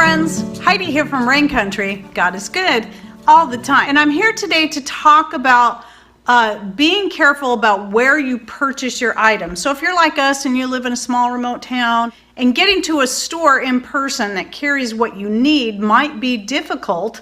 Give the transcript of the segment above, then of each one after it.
friends, Heidi here from Rain Country. God is good all the time. And I'm here today to talk about being careful about where you purchase your items. So if you're like us and you live in a small remote town, and getting to a store in person that carries what you need might be difficult.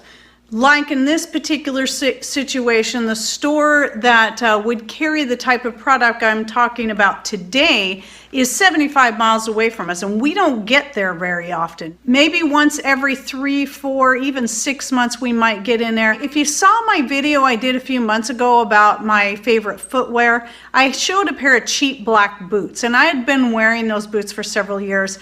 Like in this particular situation, the store that would carry the type of product I'm talking about today is 75 miles away from us, and we don't get there very often. Maybe once every 3, 4, even 6 months we might get in there. If you saw my video I did a few months ago about my favorite footwear, I showed a pair of cheap black boots, and I had been wearing those boots for several years.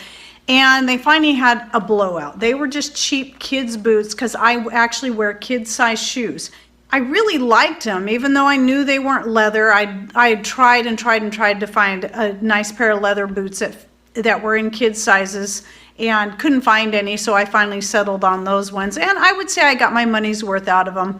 And they finally had a blowout. They were just cheap kids' boots because I actually wear kids-size shoes. I really liked them, even though I knew they weren't leather. I had tried to find a nice pair of leather boots that were in kids' sizes and couldn't find any, so I finally settled on those ones. And I would say I got my money's worth out of them.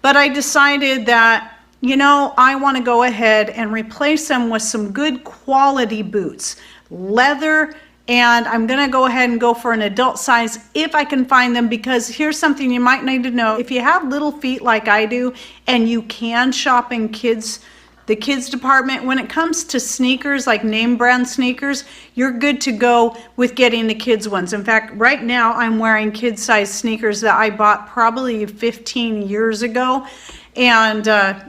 But I decided that, you know, I want to go ahead and replace them with some good quality boots. Leather. And I'm going to go ahead and go for an adult size if I can find them, because here's something you might need to know. If you have little feet like I do and you can shop in the kids department, when it comes to sneakers, like name brand sneakers, you're good to go with getting the kids ones. In fact, right now I'm wearing kid size sneakers that I bought probably 15 years ago. And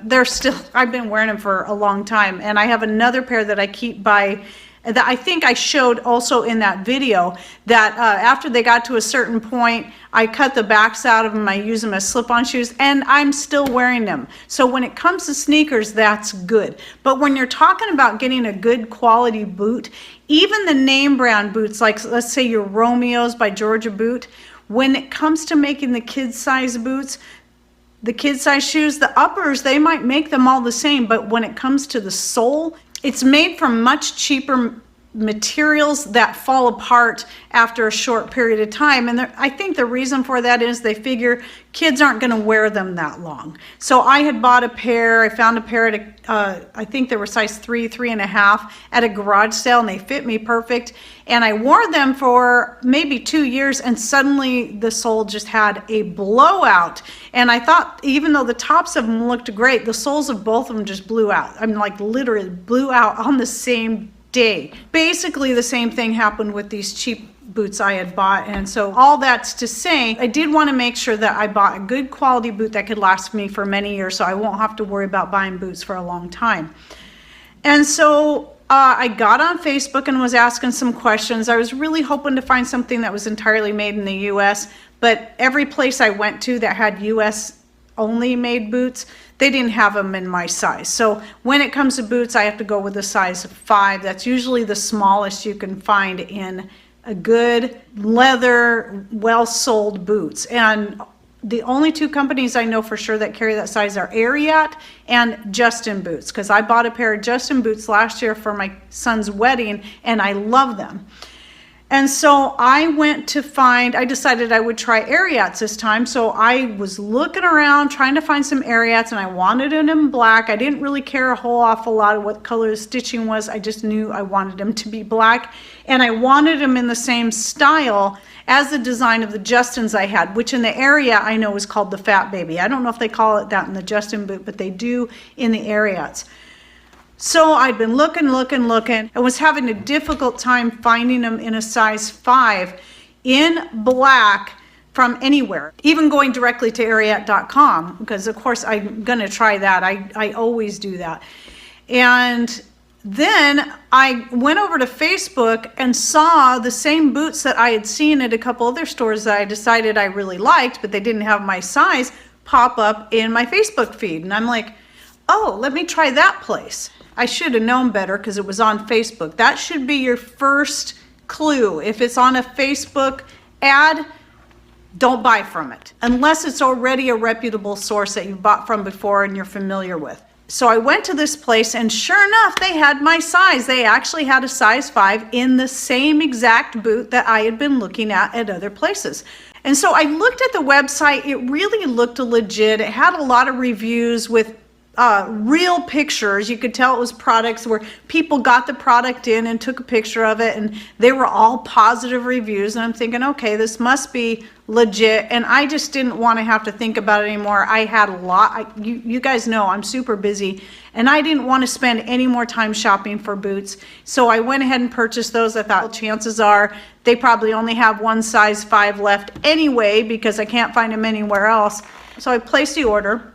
they're still, I've been wearing them for a long time. And I have another pair that I keep by that I think I showed also in that video, that after they got to a certain point, I cut the backs out of them, I use them as slip-on shoes, and I'm still wearing them. So when it comes to sneakers, that's good. But when you're talking about getting a good quality boot, even the name brand boots, like let's say your Romeo's by Georgia Boot, when it comes to making the kids size boots, the kids size shoes, the uppers, they might make them all the same, but when it comes to the sole, it's made from much cheaper materials that fall apart after a short period of time. And I think the reason for that is they figure kids aren't going to wear them that long. So I had bought a pair, I found a pair at I think they were size 3, 3.5 at a garage sale, and they fit me perfect. And I wore them for maybe 2 years, and suddenly the sole just had a blowout. And I thought, even though the tops of them looked great, the soles of both of them just blew out. I mean, like literally blew out on the same day. Basically the same thing happened with these cheap boots I had bought. And so all that's to say, I did want to make sure that I bought a good quality boot that could last me for many years, so I won't have to worry about buying boots for a long time. And so I got on Facebook and was asking some questions. I was really hoping to find something that was entirely made in the US, but every place I went to that had US only made boots, they didn't have them in my size. So when it comes to boots, I have to go with a size 5. That's usually the smallest you can find in a good leather, well-soled boots. And the only 2 companies I know for sure that carry that size are Ariat and Justin Boots, because I bought a pair of Justin Boots last year for my son's wedding, and I love them. And so I decided I would try Ariats this time. So I was looking around trying to find some Ariats, and I wanted them in black. I didn't really care a whole awful lot of what color the stitching was. I just knew I wanted them to be black, and I wanted them in the same style as the design of the Justins I had, which in the Ariat I know is called the Fat Baby. I don't know if they call it that in the Justin boot, but they do in the Ariats. So I'd been looking, and was having a difficult time finding them in a size 5 in black from anywhere, even going directly to Ariat.com, because of course I'm going to try that. I always do that. And then I went over to Facebook and saw the same boots that I had seen at a couple other stores that I decided I really liked, but they didn't have my size, pop up in my Facebook feed. And I'm like, oh, let me try that place. I should have known better because it was on Facebook. That should be your first clue. If it's on a Facebook ad, don't buy from it, unless it's already a reputable source that you've bought from before and you're familiar with. So I went to this place, and sure enough, they had my size. They actually had a size 5 in the same exact boot that I had been looking at other places. And so I looked at the website. It really looked legit. It had a lot of reviews with real pictures. You could tell it was products where people got the product in and took a picture of it, and they were all positive reviews. And I'm thinking, okay, this must be legit. And I just didn't want to have to think about it anymore. I had a lot. You guys know I'm super busy, and I didn't want to spend any more time shopping for boots. So I went ahead and purchased those. I thought, well, chances are they probably only have one size 5 left anyway, because I can't find them anywhere else. So I placed the order.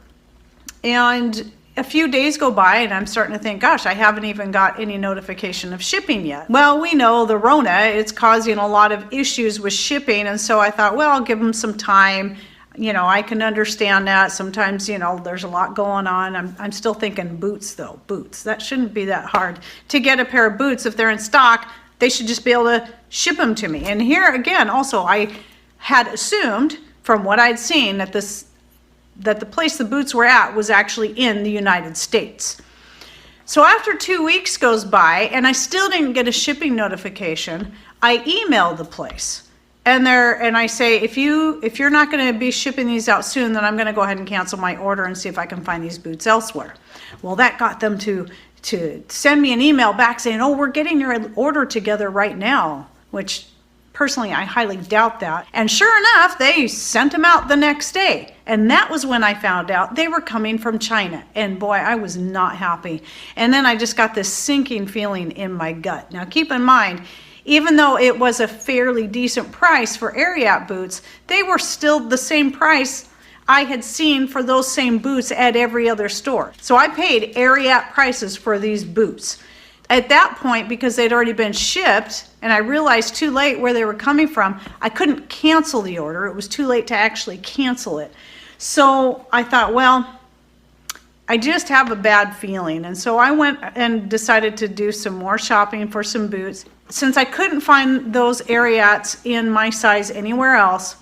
And a few days go by and I'm starting to think, gosh, I haven't even got any notification of shipping yet. Well, we know the Rona, it's causing a lot of issues with shipping. And so I thought, well, I'll give them some time. You know, I can understand that. Sometimes, you know, there's a lot going on. I'm still thinking boots though, boots. That shouldn't be that hard to get a pair of boots. If they're in stock, they should just be able to ship them to me. And here again, also, I had assumed from what I'd seen that the place the boots were at was actually in the United States. So after 2 weeks goes by and I still didn't get a shipping notification, I emailed the place and I say, if you're not going to be shipping these out soon, then I'm going to go ahead and cancel my order and see if I can find these boots elsewhere. Well, that got them to send me an email back saying, oh, we're getting your order together right now, which personally, I highly doubt that. And sure enough, they sent them out the next day. And that was when I found out they were coming from China. And boy, I was not happy. And then I just got this sinking feeling in my gut. Now keep in mind, even though it was a fairly decent price for Ariat boots, they were still the same price I had seen for those same boots at every other store. So I paid Ariat prices for these boots. At that point, because they'd already been shipped, and I realized too late where they were coming from, I couldn't cancel the order. It was too late to actually cancel it. So I thought, well, I just have a bad feeling. And so I went and decided to do some more shopping for some boots. Since I couldn't find those Ariats in my size anywhere else,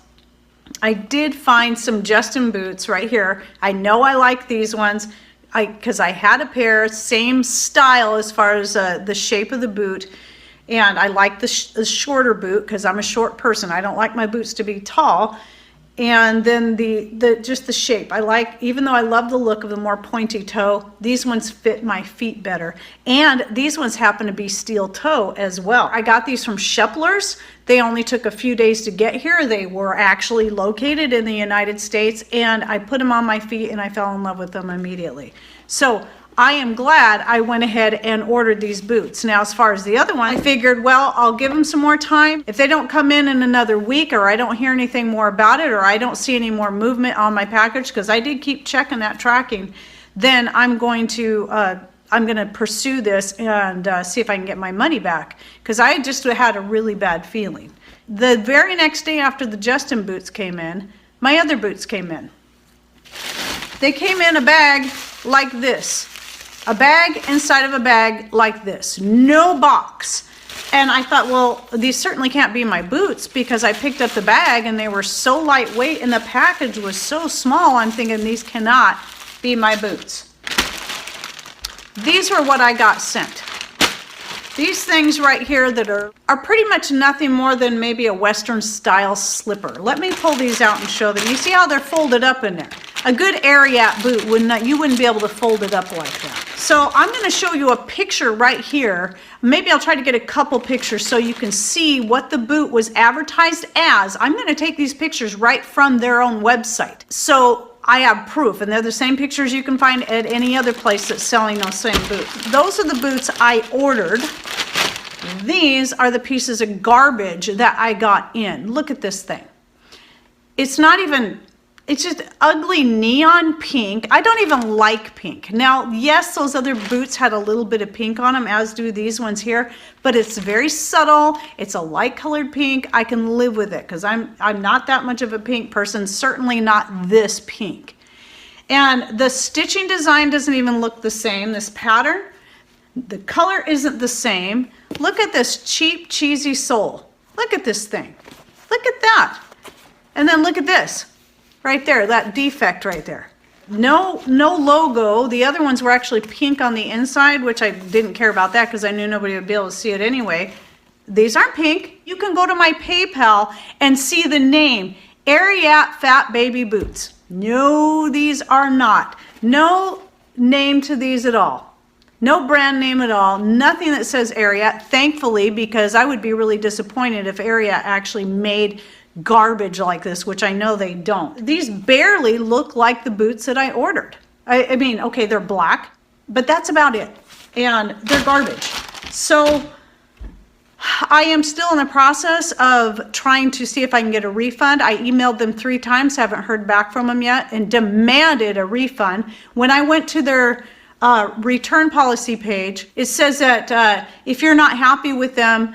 I did find some Justin boots right here. I know I like these ones. Because I had a pair, same style as far as the shape of the boot, and I like the shorter boot because I'm a short person. I don't like my boots to be tall. And then just the shape. I like, even though I love the look of the more pointy toe, these ones fit my feet better. And these ones happen to be steel toe as well. I got these from Sheplers. They only took a few days to get here. They were actually located in the United States, and I put them on my feet and I fell in love with them immediately. So I am glad I went ahead and ordered these boots. Now, as far as the other one, I figured, well, I'll give them some more time. If they don't come in another week, or I don't hear anything more about it, or I don't see any more movement on my package, because I did keep checking that tracking, then I'm going to pursue this and see if I can get my money back, because I just had a really bad feeling. The very next day after the Justin boots came in, my other boots came in. They came in a bag like this. A bag inside of a bag like this. No box. And I thought, well, these certainly can't be my boots, because I picked up the bag and they were so lightweight and the package was so small. I'm thinking these cannot be my boots. These were what I got sent. These things right here that are pretty much nothing more than maybe a Western style slipper. Let me pull these out and show them. You see how they're folded up in there? A good Ariat boot you wouldn't be able to fold it up like that. So I'm going to show you a picture right here. Maybe I'll try to get a couple pictures so you can see what the boot was advertised as. I'm going to take these pictures right from their own website. So I have proof, and they're the same pictures you can find at any other place that's selling those same boots. Those are the boots I ordered. These are the pieces of garbage that I got in. Look at this thing. It's not even... It's just ugly neon pink. I don't even like pink. Now, yes, those other boots had a little bit of pink on them, as do these ones here, but it's very subtle. It's a light colored pink. I can live with it because I'm not that much of a pink person, certainly not this pink. And the stitching design doesn't even look the same. This pattern, the color isn't the same. Look at this cheap, cheesy sole. Look at this thing. Look at that. And then look at this. Right there, that defect right there. No logo. The other ones were actually pink on the inside, which I didn't care about that because I knew nobody would be able to see it anyway. These aren't pink. You can go to my PayPal and see the name, Ariat Fat Baby Boots. No, these are not. No name to these at all. No brand name at all. Nothing that says Ariat, thankfully, because I would be really disappointed if Ariat actually made garbage like this, which I know they don't. These barely look like the boots that I ordered. I mean, okay, they're black, but that's about it. And they're garbage. So I am still in the process of trying to see if I can get a refund. I emailed them 3 times, haven't heard back from them yet, and demanded a refund. When I went to their return policy page, it says that if you're not happy with them,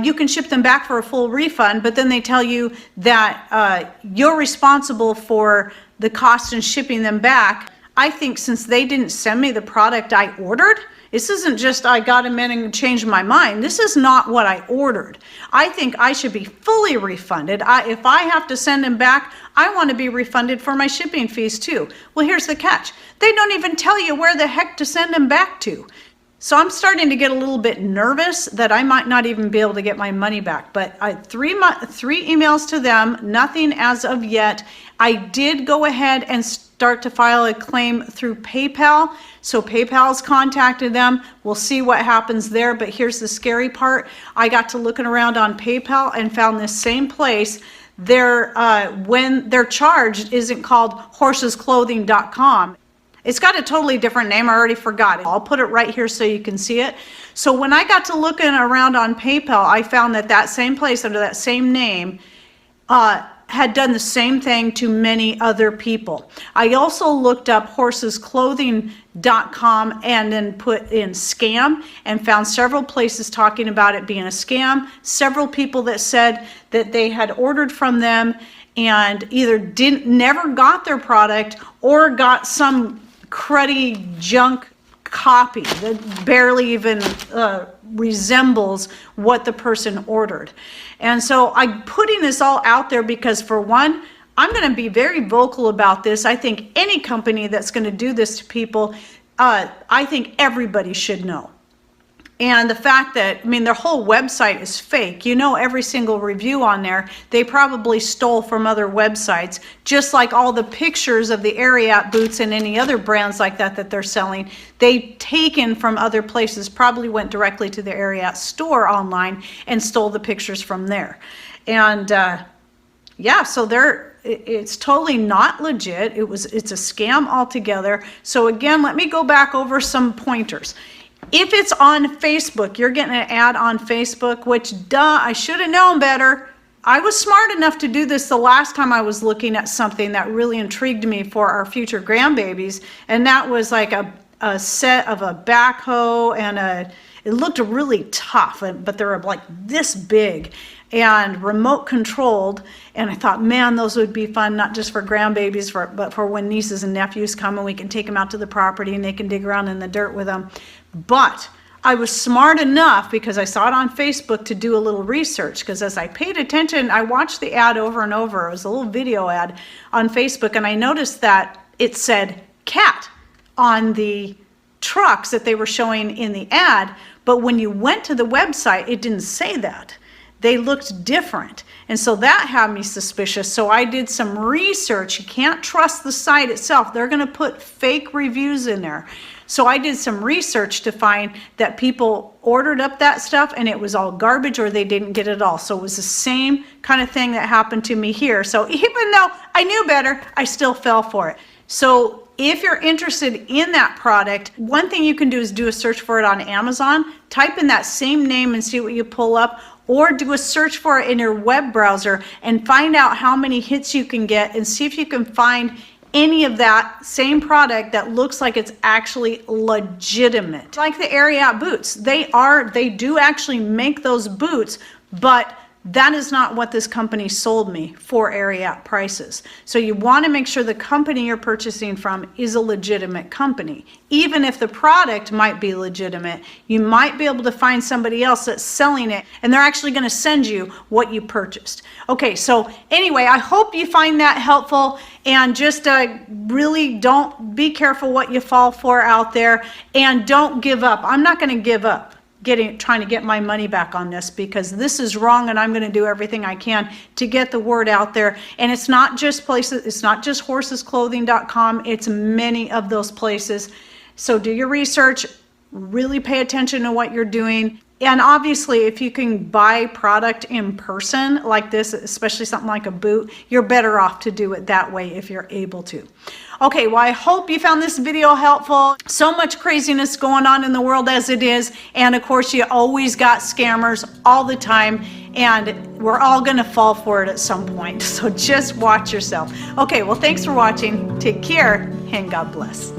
you can ship them back for a full refund, but then they tell you that you're responsible for the cost in shipping them back. I think since they didn't send me the product I ordered, this isn't just I got them in and changed my mind. This is not what I ordered. I think I should be fully refunded. If I have to send them back, I want to be refunded for my shipping fees too. Well, here's the catch. They don't even tell you where the heck to send them back to. So I'm starting to get a little bit nervous that I might not even be able to get my money back. But three emails to them, nothing as of yet. I did go ahead and start to file a claim through PayPal. So PayPal's contacted them. We'll see what happens there. But here's the scary part. I got to looking around on PayPal and found this same place. When they're charged isn't called horsesclothing.com. It's got a totally different name. I already forgot it. I'll put it right here so you can see it. So when I got to looking around on PayPal, I found that that same place under that same name had done the same thing to many other people. I also looked up horsesclothing.com and then put in scam and found several places talking about it being a scam. Several people that said that they had ordered from them and either never got their product or got some cruddy junk copy that barely even resembles what the person ordered. And so I'm putting this all out there because, for one, I'm going to be very vocal about this. I think any company that's going to do this to people, I think everybody should know. And the fact that, I mean, their whole website is fake. You know, every single review on there, they probably stole from other websites, just like all the pictures of the Ariat boots and any other brands like that they're selling. They taken from other places, probably went directly to the Ariat store online and stole the pictures from there. And yeah, so it's totally not legit. It's a scam altogether. So again, let me go back over some pointers. If it's on Facebook, you're getting an ad on Facebook, which, duh, I should have known better. I was smart enough to do this the last time I was looking at something that really intrigued me for our future grandbabies, and that was like a set of a backhoe and it looked really tough, but they were like this big and remote controlled. And I thought, man, those would be fun, not just for grandbabies, but for when nieces and nephews come and we can take them out to the property and they can dig around in the dirt with them. But I was smart enough, because I saw it on Facebook, to do a little research, because as I paid attention, I watched the ad over and over. It was a little video ad on Facebook, and I noticed that it said cat on the trucks that they were showing in the ad, but when you went to the website, it didn't say that. They looked different. And so that had me suspicious. So I did some research. You can't trust the site itself. They're going to put fake reviews in there. So I did some research to find that people ordered up that stuff and it was all garbage, or they didn't get it all. So it was the same kind of thing that happened to me here. So even though I knew better, I still fell for it. So if you're interested in that product, one thing you can do is do a search for it on Amazon. Type in that same name and see what you pull up, or do a search for it in your web browser and find out how many hits you can get, and see if you can find any of that same product that looks like it's actually legitimate. Like the Ariat boots, they do actually make those boots, but that is not what this company sold me for Ariat prices. So you want to make sure the company you're purchasing from is a legitimate company. Even if the product might be legitimate, you might be able to find somebody else that's selling it and they're actually going to send you what you purchased. Okay, so anyway, I hope you find that helpful, and just really don't be careful what you fall for out there, and don't give up. I'm not going to give up trying to get my money back on this, because this is wrong, and I'm going to do everything I can to get the word out there. And it's not just places, it's not just horsesclothing.com, it's many of those places. So do your research, really pay attention to what you're doing. And obviously, if you can buy product in person like this, especially something like a boot, you're better off to do it that way if you're able to. Okay, well, I hope you found this video helpful. So much craziness going on in the world as it is. And of course, you always got scammers all the time. And we're all going to fall for it at some point. So just watch yourself. Okay, well, thanks for watching. Take care and God bless.